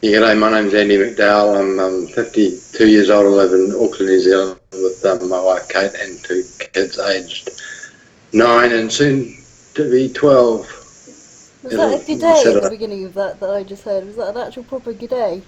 Yeah, g'day, my name's Andy McDowell. I'm 52 years old. I live in Auckland, New Zealand with my wife Kate and two kids aged 9 and soon to be 12. Was that a g'day at the beginning of that I just heard? Was that an actual proper g'day?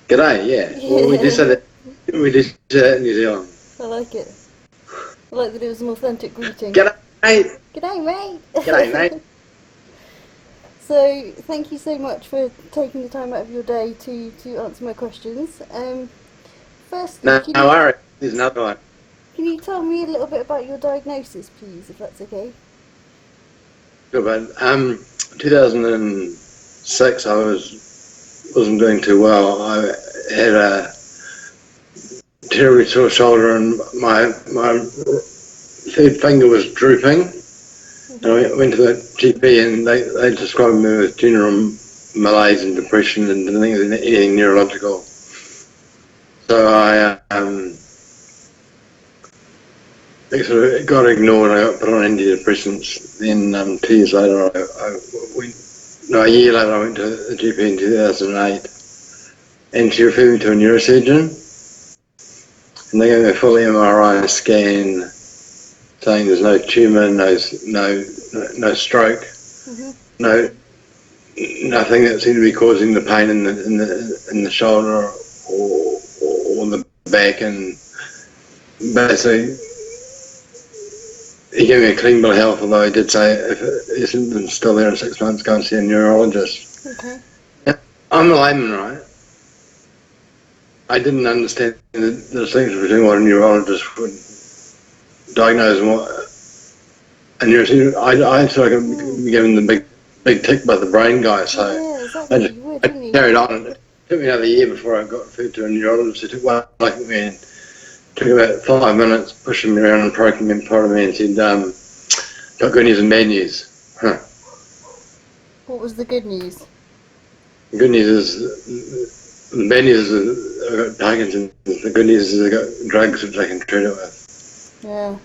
G'day, yeah. Well, we do say that in New Zealand. I like it. I like that it was an authentic greeting. G'day, mate. G'day, mate. G'day, mate. So, thank you so much for taking the time out of your day to answer my questions. First, No worries. There's another one. Can you tell me a little bit about your diagnosis, please, if that's okay? Good, but 2006, I wasn't doing too well. I had a terribly sore shoulder, and my third finger was drooping. And I went to the GP, and they described me with general malaise and depression, and didn't think it was anything neurological. So I it sort of got ignored. I got put on antidepressants. Then 2 years later, a year later, I went to the GP in 2008, and she referred me to a neurosurgeon, and they gave me a full MRI scan, saying there's no tumour, no stroke, nothing that seemed to be causing the pain in the shoulder or the back, and basically he gave me a clean bill of health, although he did say if your symptoms are still there in 6 months, go and see a neurologist. Okay. I'm a layman, right? I didn't understand the distinction between what a neurologist would diagnose and what a neurosurgeon. I sort of be given the big tick by the brain guy, so yeah, exactly. I carried on. It took me another year before I got referred to a neurologist. It took one look at me and took about 5 minutes, pushing me around and poking me in front of me, and said, got good news and bad news. Huh. What was the good news? The good news is, the bad news is I got Parkinson. The good news is I got drugs which I can treat it with. Yeah.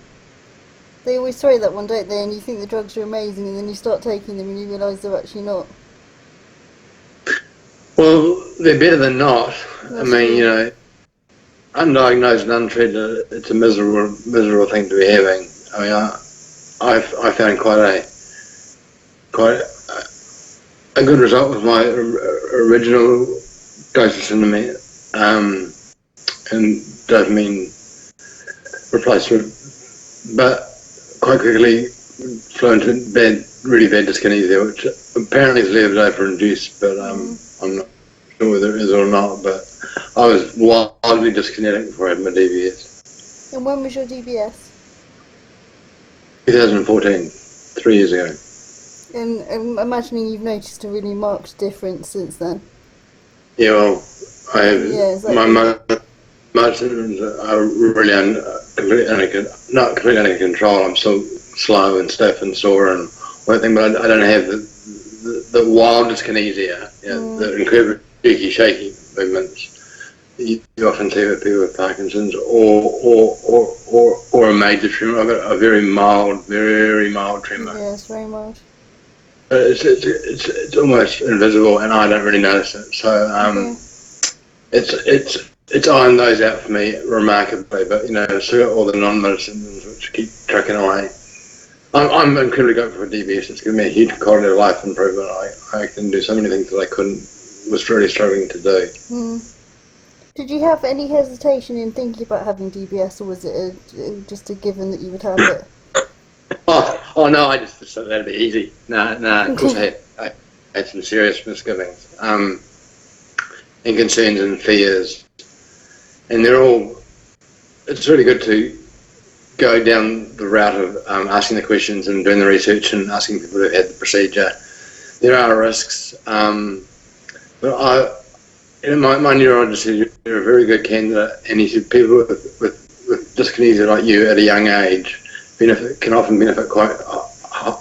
They always say that one, don't they? And you think the drugs are amazing, and then you start taking them and you realise they're actually not. Well, they're better than not. I mean, you know, undiagnosed and untreated, it's a miserable thing to be having. I mean, I found quite a good result with my original dosage in me, and dopamine replacement, but quite quickly flew into really bad dyskinesia, which apparently is levodopa induced, but I'm not sure whether it is or not. But I was wildly dyskinetic before I had my DBS. And when was your DBS? 2014, 3 years ago. And I'm imagining you've noticed a really marked difference since then. Yeah, well, I have my symptoms are really not completely under control. I'm still slow and stiff and sore and one thing, but I don't have the wild dyskinesia, the incredible shaky movements you often see with people with Parkinson's or a major tremor. I've got a very mild tremor. Yeah, it's very mild. It's almost invisible, and I don't really notice it. So it's ironed those out for me remarkably. But you know, still got all the non-medicines which keep trucking away. I'm incredibly grateful for DBS. It's given me a huge quality of life improvement. I can do so many things that I was really struggling to do. Did you have any hesitation in thinking about having DBS, or was it just a given that you would have it? Oh no, I just thought that'd be easy. No, of course I had some serious misgivings, and concerns and fears, and it's really good to go down the route of asking the questions and doing the research and asking people who've had the procedure. There are risks, but my neurologist said you're a very good candidate, and he said people with dyskinesia like you at a young age can often benefit quite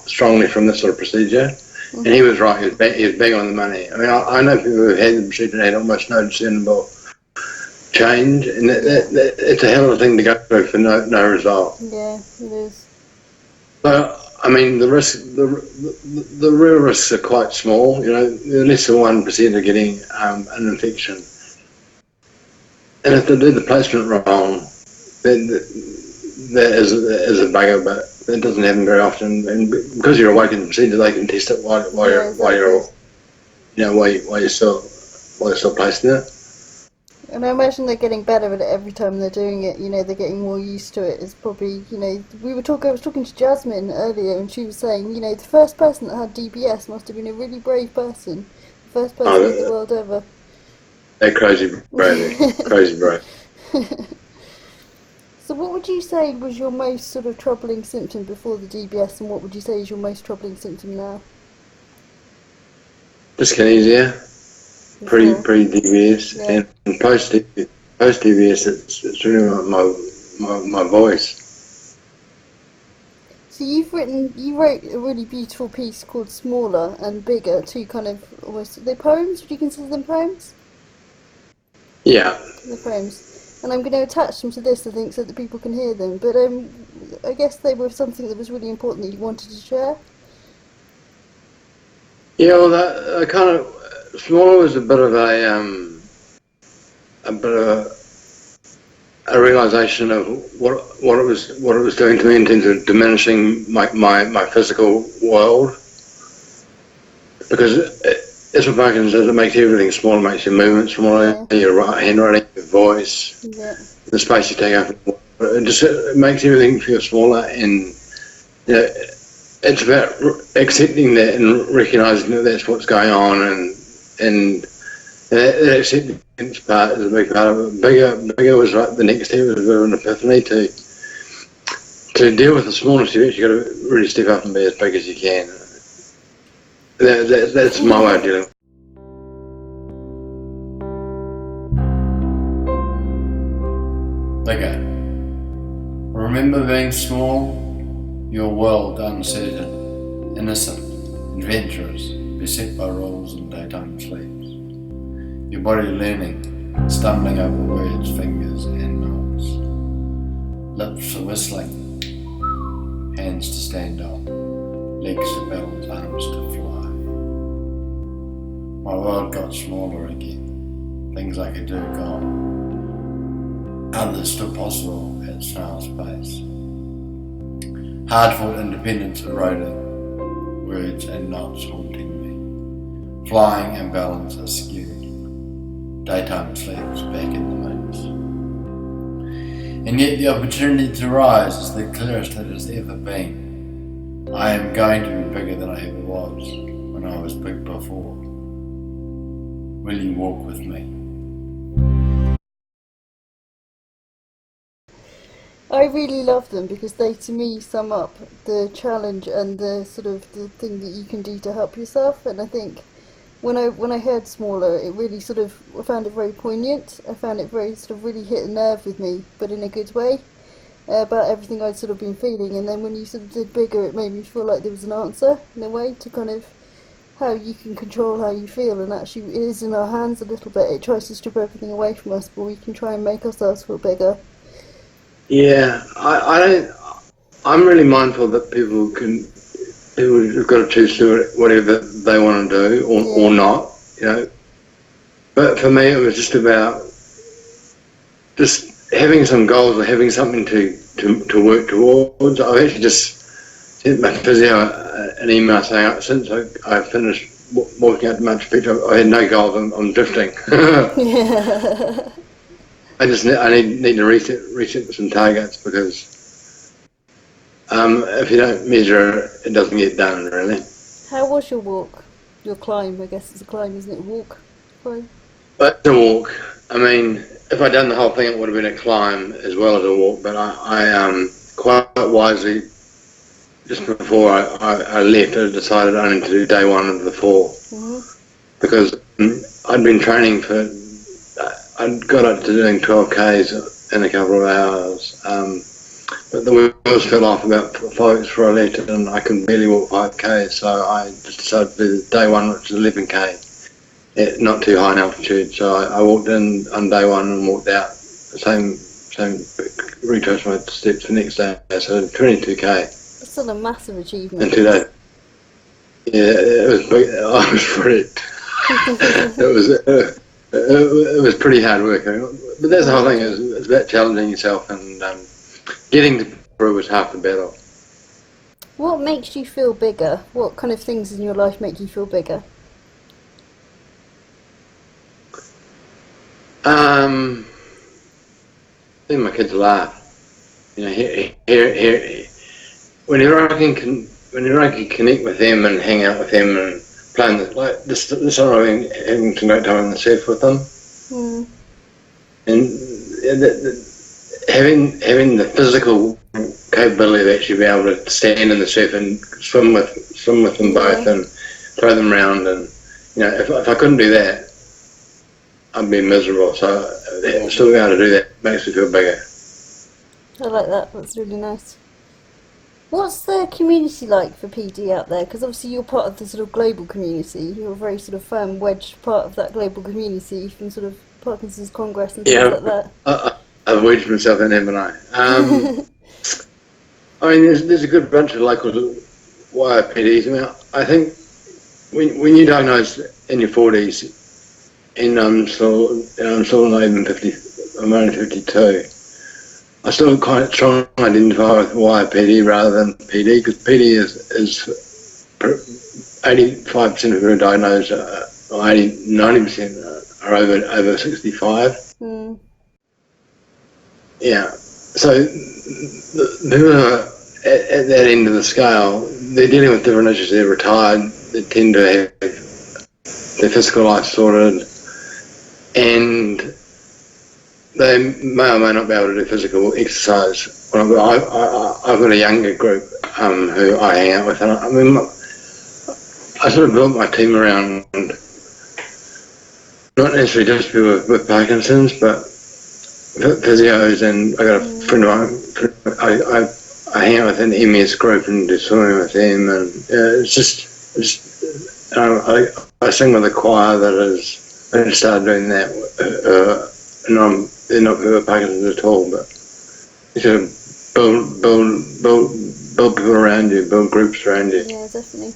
strongly from this sort of procedure. And he was right. He was bang on the money. I mean, I know people who had the procedure and had almost no discernible change, and it's a hell of a thing to go through for no result. Yeah, it is. So I mean, the real risks are quite small. You know, less than 1% are getting an infection, and if they do the placement wrong, then that is a bugger. But that doesn't happen very often, and because you're awake in the procedure, they can test it while you're still placed in it. And I imagine they're getting better at it every time they're doing it. You know, they're getting more used to it. It's probably, you know, I was talking to Jasmine earlier, and she was saying, you know, the first person that had DBS must have been a really brave person. The first person in the world ever. They're crazy brave. Crazy brave. So what would you say was your most sort of troubling symptom before the DBS, and what would you say is your most troubling symptom now? Dyskinesia. Pre DBS, yeah. And post DBS, it's really my voice. So you wrote a really beautiful piece called Smaller and Bigger, two kind of almost, are they poems? Would you consider them poems? Yeah. They're poems. And I'm going to attach them to this, I think, so that people can hear them. But I guess they were something that was really important that you wanted to share. Yeah, well, that kind of Smaller was a bit of a realization of what it was doing to me in terms of diminishing my physical world, because it's what Parkinson does. It makes everything smaller, makes your movements smaller, your handwriting, your voice, the space you take up. It makes everything feel smaller, and you know, it's about accepting that and recognizing that that's what's going on, and that acceptance part is a big part of it. Bigger was like the next step, was a bit of an epiphany to deal with the smallest events. You've got to really step up and be as big as you can. That's my way of dealing with it. Bigger. Remember being small, your world uncertain, innocent, adventurous, beset by rules and daytime sleeps. Your body learning, stumbling over words, fingers and nods. Lips for whistling, hands to stand on, legs to balance, arms to fly. My world got smaller again, things I could do gone. Others still possible at snail's pace. Hard-fought independence eroding, words and knots haunting me. Flying and balance askew. Daytime sleeps back in the mix. And yet the opportunity to rise is the clearest it has ever been. I am going to be bigger than I ever was when I was big before. Will you walk with me? I really love them because they, to me, sum up the challenge and the sort of the thing that you can do to help yourself. And I think when I heard Smaller, it really sort of, I found it very poignant. I found it very sort of really hit a nerve with me, but in a good way, about everything I'd sort of been feeling. And then when you sort of did Bigger, it made me feel like there was an answer in a way to kind of how you can control how you feel, and actually it is in our hands a little bit. It tries to strip everything away from us, but we can try and make ourselves feel bigger. Yeah, I'm really mindful that people have got to choose to do whatever they want to do or not, you know. But for me, it was just about just having some goals or having something to work towards. I actually just sent my physio an email saying since I finished walking out to Machu Picchu, I had no goals. I'm drifting. Yeah. I need to reset some targets, because if you don't measure it doesn't get done, really. How was your walk? Your climb, I guess it's a climb, isn't it? A walk? Climb? But a walk. I mean, if I'd done the whole thing, it would have been a climb as well as a walk. But I quite wisely, just before I left, I decided only to do day one of the 4, because I'd been training for. I got up to doing 12 Ks in a couple of hours, but the wheels fell off about 5 weeks before I left, and I could barely walk 5 Ks, so I just decided to do day one, which is 11 K, not too high in altitude. So I walked in on day one and walked out the same retraced my steps the next day, so 22 K. It's still a massive in achievement. 2 days. Yeah, it was big. I was pretty. It was pretty hard work. But that's the whole thing. It's about challenging yourself, and getting through was half the battle. What makes you feel bigger? What kind of things in your life make you feel bigger? Seeing my kids laugh. You know, whenever I can connect with them and hang out with them and playing like this summer, having some great time on the surf with them, and having the physical capability of actually being able to stand in the surf and swim with them both and throw them around, and you know, if I couldn't do that, I'd be miserable. So still being able to do that makes me feel bigger. I like that. That's really nice. What's the community like for PD out there? Because obviously you're part of the sort of global community. You're a very sort of firm wedged part of that global community from sort of Parkinson's Congress and things like that. I've wedged myself in, haven't I? I mean, there's a good bunch of local YPDs. I mean, I think when you're diagnosed in your 40s, and I'm still not even 50. I'm only 52. I still quite strongly identify with YPD rather than PD, because PD is 85% of who are diagnosed, or 90% are over 65. Yeah. So who are at that end of the scale, they're dealing with different issues. They're retired. They tend to have their physical life sorted, and they may or may not be able to do physical exercise. I've got a younger group who I hang out with, and I mean, I sort of built my team around not necessarily just people with Parkinson's, but physios, and I got a friend of mine. I hang out with an MS group and do swimming with them, and I sing with a choir that is. I just started doing that, and they're not people with Parkinson's at all, but you sort of build people around you, build groups around you. Yeah, definitely.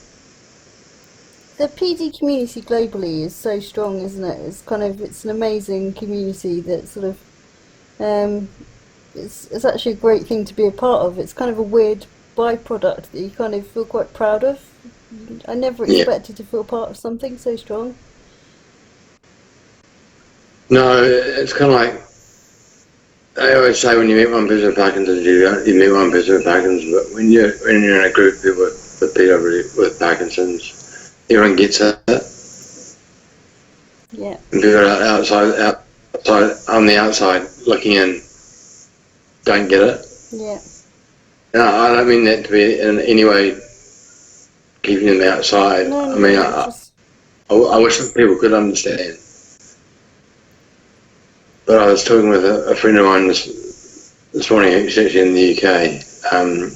The PD community globally is so strong, isn't it? It's an amazing community that sort of it's actually a great thing to be a part of. It's kind of a weird byproduct that you kind of feel quite proud of. I never expected to feel part of something so strong. No, it's kind of like I always say, when you meet one person with Parkinson's, you meet one person with Parkinson's, but when you're in a group of people with Parkinson's, everyone gets it. Yeah. And people outside on the outside looking in don't get it. Yeah. No, I don't mean that to be in any way keeping them outside. No, I mean, I I wish that people could understand. But I was talking with a friend of mine this morning, who's actually in the UK,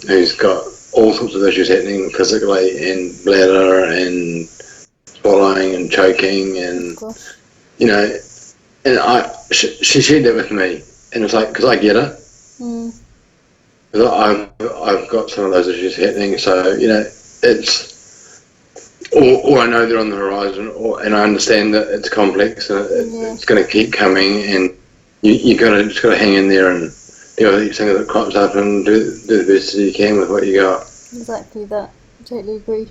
who's got all sorts of issues happening physically, and bladder and swallowing and choking, and you know, and she shared that with me, and it's like, because I get it. I've got some of those issues happening, so you know, it's or I know they're on the horizon, and I understand that it's complex and it's going to keep coming, and you just got to hang in there and deal with each thing that crops up and do the best as you can with what you got. Exactly that. I totally agree.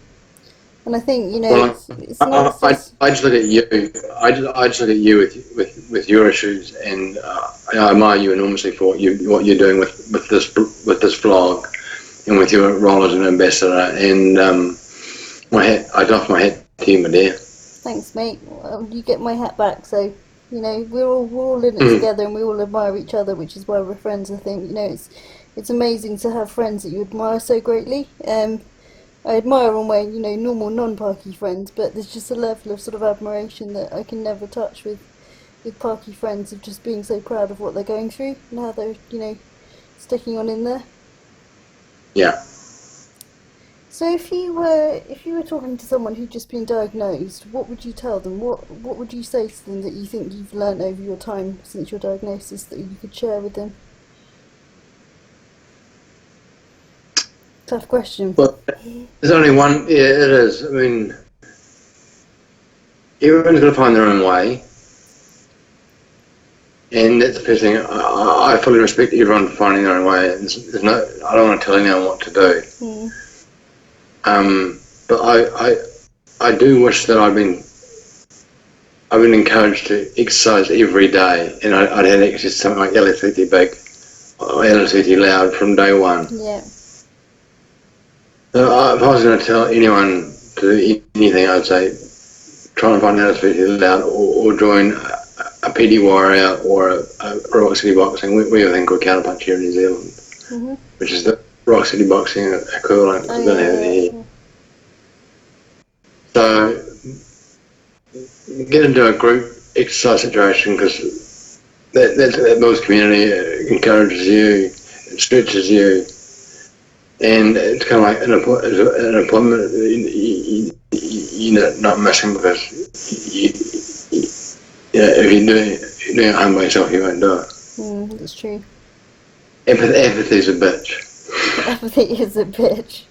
And I think, you know, it's not just... I just look at you. I just look at you with your issues, and I admire you enormously for what you're doing with this vlog, and with your role as an ambassador. And I doff my hat to you, my dear. Thanks, mate. Well, you get my hat back. So, you know, we're all in it together, and we all admire each other, which is why we're friends. I think, you know, it's amazing to have friends that you admire so greatly. I admire all my, you know, normal non-Parky friends, but there's just a level of sort of admiration that I can never touch with Parky friends, of just being so proud of what they're going through and how they're, you know, sticking on in there. Yeah. So if you were talking to someone who'd just been diagnosed, what would you tell them? What would you say to them that you think you've learnt over your time since your diagnosis that you could share with them? Tough question. But there's only one. Yeah, it is. I mean, everyone's got to find their own way, and that's the first thing. I fully respect everyone finding their own way. There's no. I don't want to tell anyone what to do. But I do wish that I've been encouraged to exercise every day, and I'd had access to something like LSCT Big or LSCT Loud from day one. Yeah. So if I was going to tell anyone to do anything, I'd say try and find LSCT Loud or join a PD Warrior or a Rock City Boxing. We have a thing called Counterpunch here in New Zealand, which is the Rock City Boxing equivalent. Oh, We don't have it here. So get into a group exercise situation because that builds community, it encourages you, it stretches you, and it's kind of like an appointment you're not missing because if you're doing it at home by yourself, you won't do it. That's true. Apathy's a bitch. Apathy is a bitch.